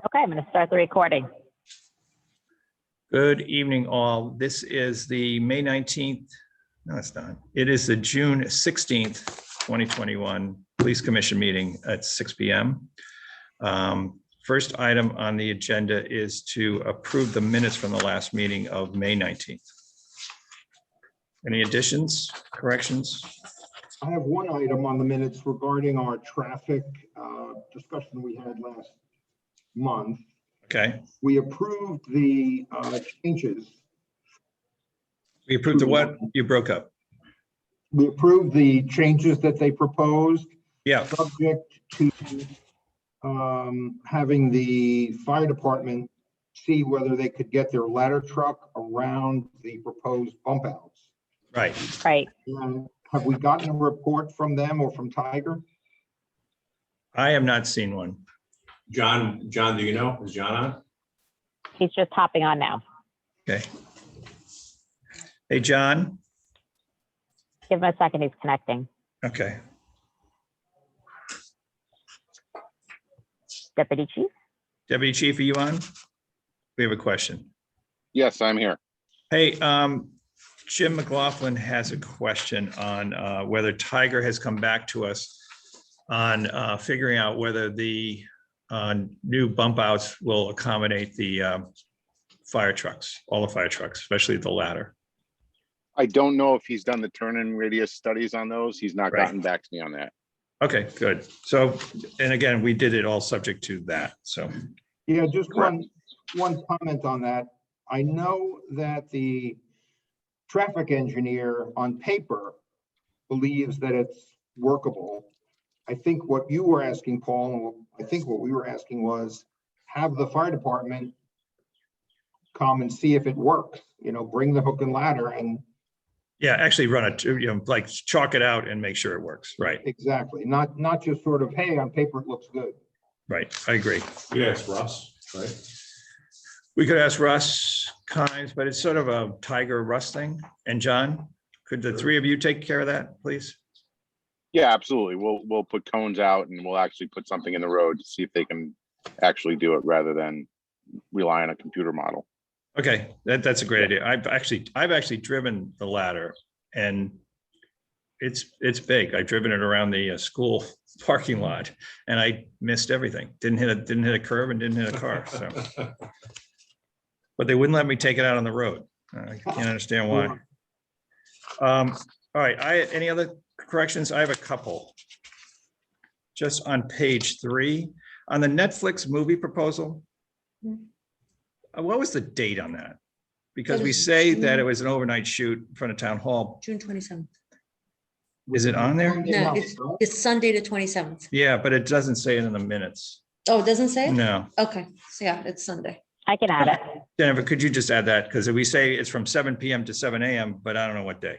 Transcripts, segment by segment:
Okay, I'm going to start the recording. Good evening, all. This is the May 19th. No, it's not. It is the June 16th, 2021 Police Commission meeting at 6 p.m. First item on the agenda is to approve the minutes from the last meeting of May 19th. Any additions, corrections? I have one item on the minutes regarding our traffic discussion we had last month. Okay. We approved the changes. We approved the what? You broke up. We approved the changes that they proposed, Yeah. subject to having the fire department see whether they could get their ladder truck around the proposed bump outs. Right. Right. And have we gotten a report from them or from Tiger? I have not seen one. John, do you know? Is John on? He's just hopping on now. Okay. Hey, John. Give him a second. He's connecting. Okay. Deputy Chief? Deputy Chief, are you on? We have a question. Yes, I'm here. Hey, Jim McLaughlin has a question on whether Tiger has come back to us on figuring out whether the new bump outs will accommodate the fire trucks, all the fire trucks, especially the ladder. I don't know if he's done the turn-in radius studies on those. He's not Right. gotten back to me on that. Okay, good. So, and again, we did it all subject to that. So, Yeah, just one comment on that. I know that the traffic engineer on paper believes that it's workable. I think what you were asking, Paul, and I think what we were asking was have the fire department come and see if it works, bring the hook and ladder and. yeah, actually run it, like chalk it out and make sure it works. Right. Exactly. Not just sort of, hey, on paper, it looks good. Right. I agree. We asked Russ, right? We could ask Russ Kimes, but it's sort of a Tiger Russ thing. And John, could the three of you take care of that, please? Yeah, absolutely. We'll put cones out and we'll actually put something in the road to see if they can actually do it rather than rely on a computer model. Okay, that's a great idea. I've actually driven the ladder and it's big. I've driven it around the school parking lot and I missed everything. Didn't hit a curb and didn't hit a car. So, but they wouldn't let me take it out on the road. I can't understand why. All right, any other corrections? I have a couple. Just on page 3, on the Netflix movie proposal. What was the date on that? Because we say that it was an overnight shoot in front of town hall. June 27th. Is it on there? No, it's Sunday the 27th. Yeah, but it doesn't say it in the minutes. Oh, it doesn't say? No. Okay, so yeah, it's Sunday. I can add it. Jennifer, could you just add that? Because we say it's from 7 p.m. to 7 a.m., but I don't know what day.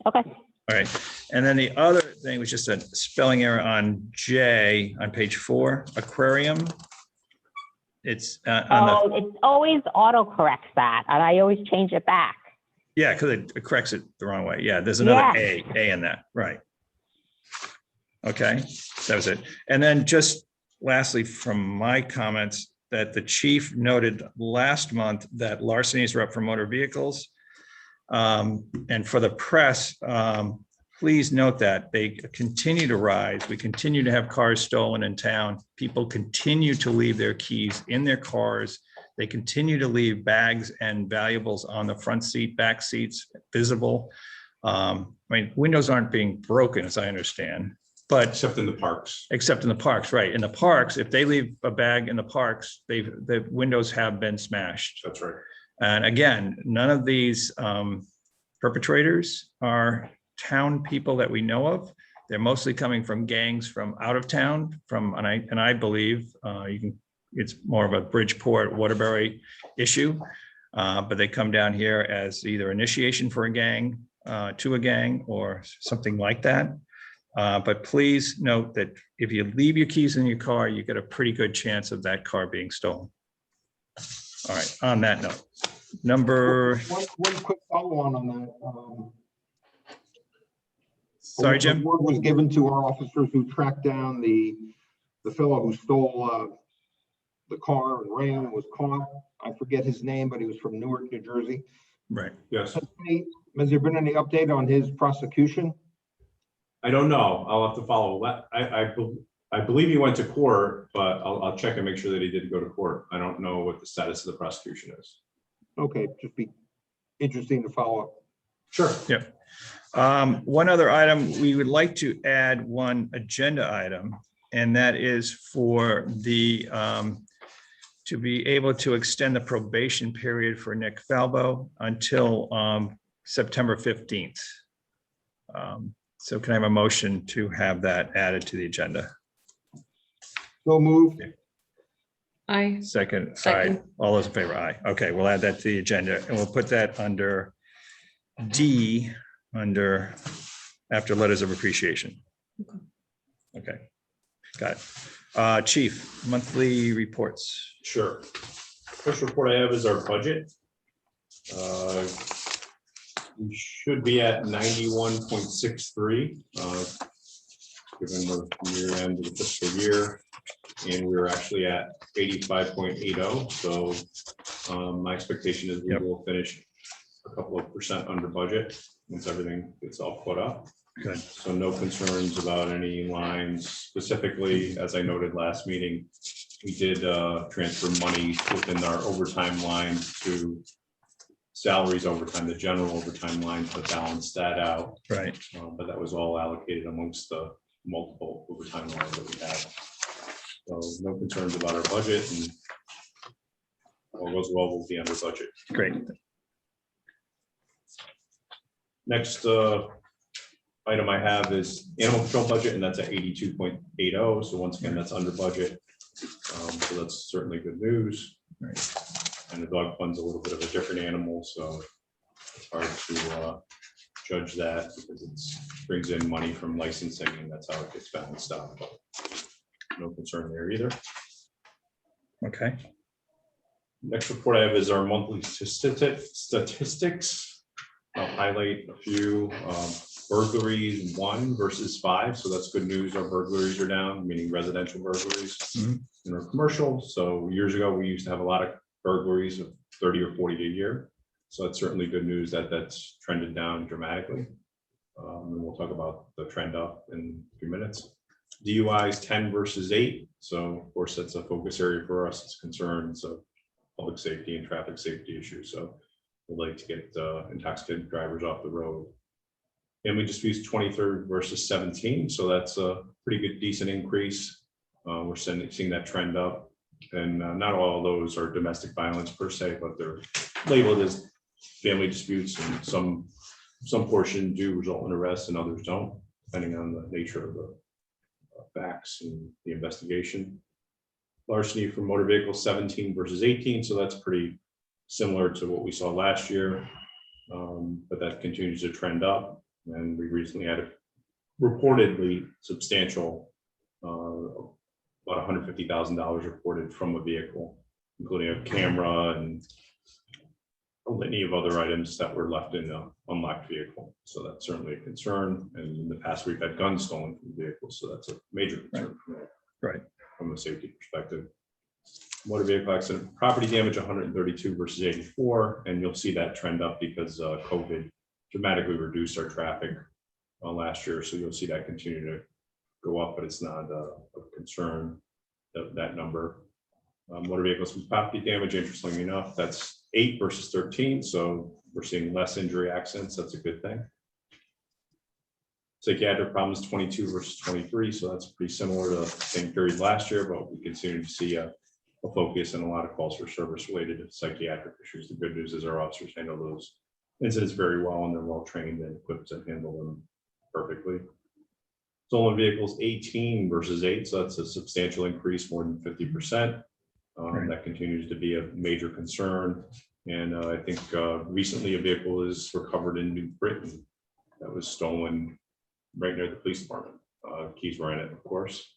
Okay. All right. And then the other thing was just a spelling error on J on page 4, aquarium. It's on It always auto corrects that, and I always change it back. yeah, because it corrects it the wrong way. Yeah, there's another Yeah. A in that. Right. Okay, that was it. And then just lastly, from my comments, that the chief noted last month that larcenies were up for motor vehicles. And for the press, please note that they continue to rise. We continue to have cars stolen in town. People continue to leave their keys in their cars. They continue to leave bags and valuables on the front seat, back seats, visible. I mean, windows aren't being broken, as I understand, but Except in the parks. except in the parks, right? In the parks, if they leave a bag in the parks, the windows have been smashed. That's right. And again, none of these perpetrators are town people that we know of. They're mostly coming from gangs from out of town, and I believe it's more of a Bridgeport, Waterbury issue. But they come down here as either initiation for a gang, to a gang, or something like that. But please note that if you leave your keys in your car, you get a pretty good chance of that car being stolen. All right, on that note, number, One quick follow-on on that. sorry, Jim. Word was given to our officers who tracked down the fellow who stole the car and ran and was caught. I forget his name, but he was from Newark, New Jersey. Right. Yes, Has there been any update on his prosecution? I don't know. I'll have to follow. I believe he went to court, but I'll check and make sure that he did go to court. I don't know what the status of the prosecution is. Okay, just be interesting to follow up. Sure. Yep. One other item, we would like to add one agenda item, and that is for the, to be able to extend the probation period for Nick Falbo until September 15th. So can I have a motion to have that added to the agenda? So moved. I, Second, aye. Second. All those in favor, aye. Okay, we'll add that to the agenda, and we'll put that under D, under, after letters of appreciation. Okay, got it. Chief, monthly reports. Sure. First report I have is our budget. We should be at 91.63, given the year end of the fiscal year. And we're actually at 85.80. So my expectation is we Yep. will finish a couple of percent under budget once everything gets all put up. Good. So no concerns about any lines. Specifically, as I noted last meeting, we did transfer money within our overtime line to salaries overtime, the general overtime line to balance that out. Right, But that was all allocated amongst the multiple overtime lines that we have. So no concerns about our budget, and all goes well, we'll be under budget. great. Next item I have is animal control budget, and that's at 82.80. So once again, that's under budget. So that's certainly good news. Right. And the dog fund's a little bit of a different animal, so it's hard to judge that because it brings in money from licensing, and that's how it gets balanced out. But no concern there either. Okay, Next report I have is our monthly statistics. I'll highlight a few. Burglaries 1 versus 5, so that's good news. Our burglaries are down, meaning residential burglaries Mhm. and our commercial. So years ago, we used to have a lot of burglaries of 30 or 40 a year. So that's certainly good news that that's trended down dramatically. And we'll talk about the trend up in a few minutes. DUIs 10 versus 8. So of course, that's a focus area for us. It's concerns of public safety and traffic safety issues. So we'd like to get intoxicated drivers off the road. Family disputes 23rd versus 17. So that's a pretty good, decent increase. We're seeing that trend up. And not all of those are domestic violence per se, but they're labeled as family disputes, and some portion do result in arrests and others don't, depending on the nature of the facts and the investigation. Larceny for motor vehicles 17 versus 18, so that's pretty similar to what we saw last year, but that continues to trend up. And we recently had a reportedly substantial, about $150,000 reported from a vehicle, including a camera and a litany of other items that were left in an unlocked vehicle. So that's certainly a concern. And in the past, we've had guns stolen from vehicles, so that's a major concern right. from a safety perspective. Motor vehicle accident, property damage 132 versus 84, and you'll see that trend up because COVID dramatically reduced our traffic last year. So you'll see that continue to go up, but it's not a concern, that number. Motor vehicles with property damage, interestingly enough, that's 8 versus 13. So we're seeing less injury accidents. That's a good thing. Psychiatric problems 22 versus 23. So that's pretty similar to the same period last year, but we continue to see a focus and a lot of calls for service related to psychiatric issues. The good news is our officers handle those incidents very well, and they're well trained and equipped to handle them perfectly. Stolen vehicles 18 versus 8, so that's a substantial increase, more than 50%. Right. That continues to be a major concern. And I think recently a vehicle is recovered in New Britain that was stolen right near the police department. Keys were in it, of course.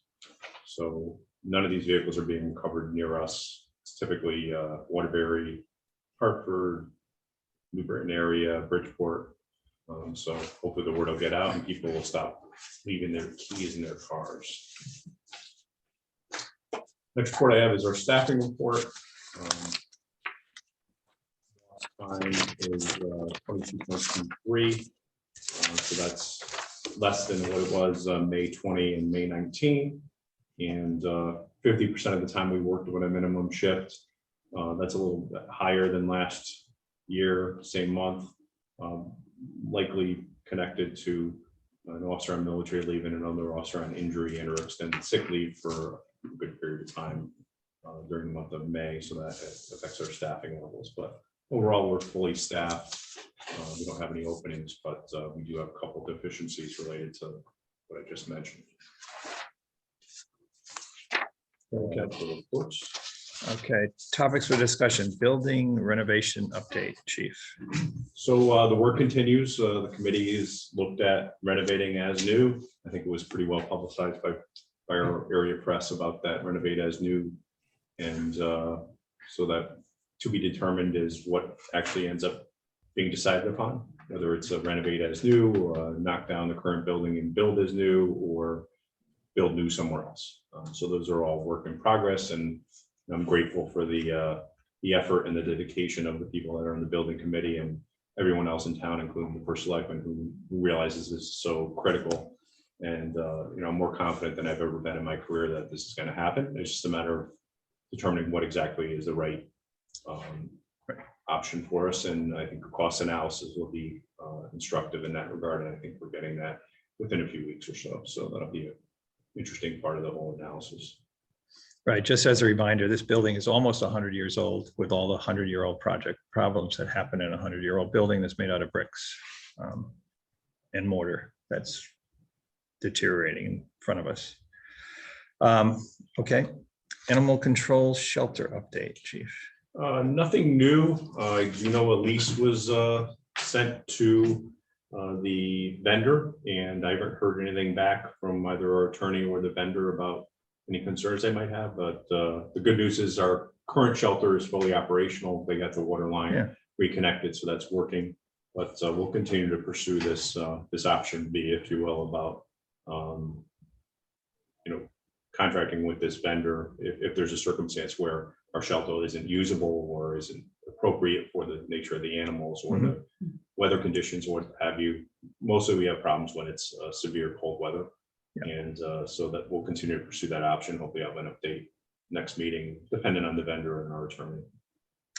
So none of these vehicles are being recovered near us. It's typically Waterbury, Hartford, New Britain area, Bridgeport. So hopefully the word will get out and people will stop leaving their keys in their cars. Next report I have is our staffing report. Time is 22.23. So that's less than what it was May 20 and May 19. And 50% of the time we worked with a minimum shift. That's a little bit higher than last year, same month. Likely connected to an officer on military leave and another officer on injury and or extended sick leave for a good period of time during the month of May. So that affects our staffing levels. But overall, we're fully staffed. We don't have any openings, but we do have a couple deficiencies related to what I just mentioned. Okay, the reports. Okay, topics for discussion, building renovation update, chief. So the work continues. The committee is looked at renovating as new. I think it was pretty well publicized by our area press about that renovate as new. And so that to be determined is what actually ends up being decided upon, whether it's a renovate as new, or knock down the current building and build as new, or build new somewhere else. So those are all work in progress, and I'm grateful for the effort and the dedication of the people that are in the building committee and everyone else in town, including the first selectman who realizes this is so critical. And I'm more confident than I've ever been in my career that this is going to happen. It's just a matter of determining what exactly is the right option for us. And I think cost analysis will be instructive in that regard. And I think we're getting that within a few weeks or so. So that'll be an interesting part of the whole analysis. Right, just as a reminder, this building is almost 100 years old with all the 100-year-old project problems that happen in a 100-year-old building that's made out of bricks and mortar that's deteriorating in front of us. Okay, animal control shelter update, chief. Nothing new. A lease was sent to the vendor, and I haven't heard anything back from either our attorney or the vendor about any concerns they might have. But the good news is our current shelter is fully operational. They got the water line reconnected, so that's working. But we'll continue to pursue this option B, if you will, about contracting with this vendor if there's a circumstance where our shelter isn't usable or isn't appropriate for the nature of the animals or the weather conditions or what have you. Mostly we have problems when it's severe cold weather. And so that we'll continue to pursue that option. Hopefully I'll have an update next meeting, depending on the vendor and our attorney.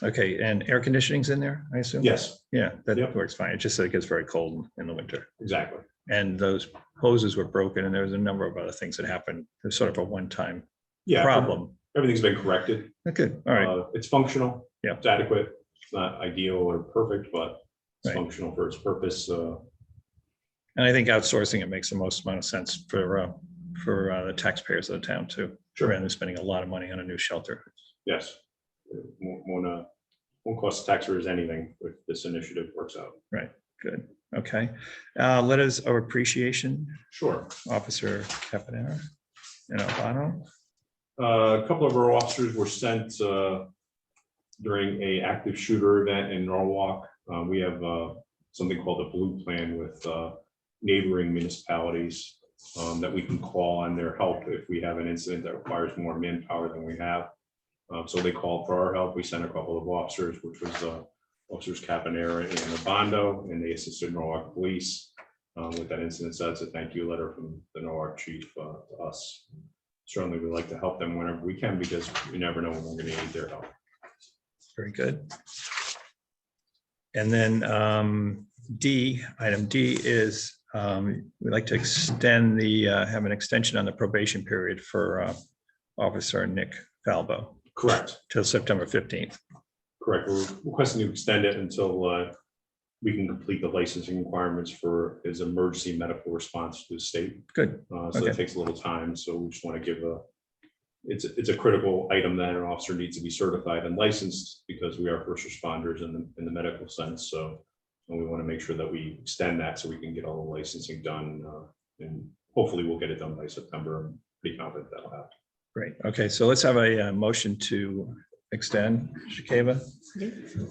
Okay, and air conditioning's in there, I assume? Yes, Yeah, that Yep. works fine. It's just that it gets very cold in the winter. exactly. And those hoses were broken, and there was a number of other things that happened. It's sort of a one-time Yeah, problem. everything's been corrected. Okay, all right. It's functional. Yeah. It's adequate. It's not ideal or perfect, but it's Right. functional for its purpose. And I think outsourcing it makes the most amount of sense for the taxpayers of the town too. Sure. Rather than spending a lot of money on a new shelter. Yes. Won't cost taxpayers anything if this initiative works out. Good. Okay. Letters of appreciation, Sure. Officer Caponera and Albano. A couple of our officers were sent during a active shooter event in Norwalk. We have something called a blue plan with neighboring municipalities that we can call on their help if we have an incident that requires more manpower than we have. So they called for our help. We sent a couple of officers, which was Officers Caponera and Obando, and they assisted Norwalk Police with that incident. So that's a thank you letter from the Norwalk chief to us. Certainly we'd like to help them whenever we can, because we never know when we're going to need their help. Very good. And then item D is we'd like to extend have an extension on the probation period for Officer Nick Falbo Correct. till September 15th. Correct. We're requesting to extend it until we can complete the licensing requirements for his emergency medical response to the state. Good. So Okay. it takes a little time. So we just want to give it's a critical item that an officer needs to be certified and licensed, because we are first responders in the medical sense. So we want to make sure that we extend that so we can get all the licensing done, and hopefully we'll get it done by September. I'm pretty confident that'll happen. Great. Okay, so let's have a motion to extend. Shakeba?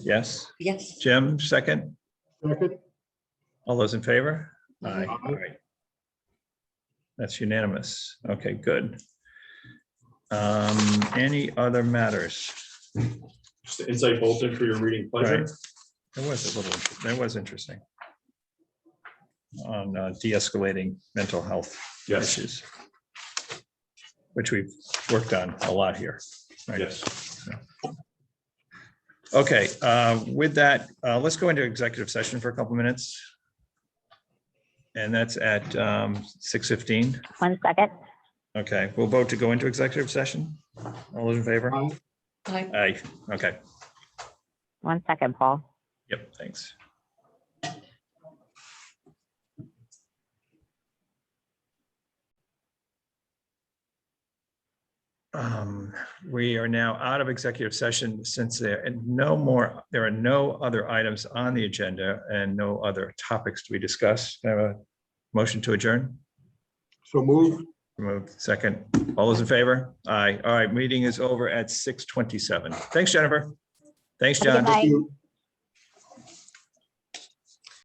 Yes. Yes. Jim, second? Second, All those in favor? Aye. Aye. All right. That's unanimous. Okay, good. Any other matters? Just the insight bulletin for your reading pleasure. Right. That was interesting. On de-escalating mental health Yes, issues. Which we've worked on a lot here. Right. yes. Okay, with that, let's go into executive session for a couple minutes. And that's at 6:15. 1 second. Okay, we'll vote to go into executive session. All those in favor? Aye. Aye. Aye, okay, 1 second, Paul. yep, thanks. We are now out of executive session since there are no other items on the agenda and no other topics to be discussed. Can I have a motion to adjourn? So moved. Moved, second. All those in favor? Aye. All right, meeting is over at 6:27. Thanks, Jennifer. Thanks, Have a John. good night. Thank you.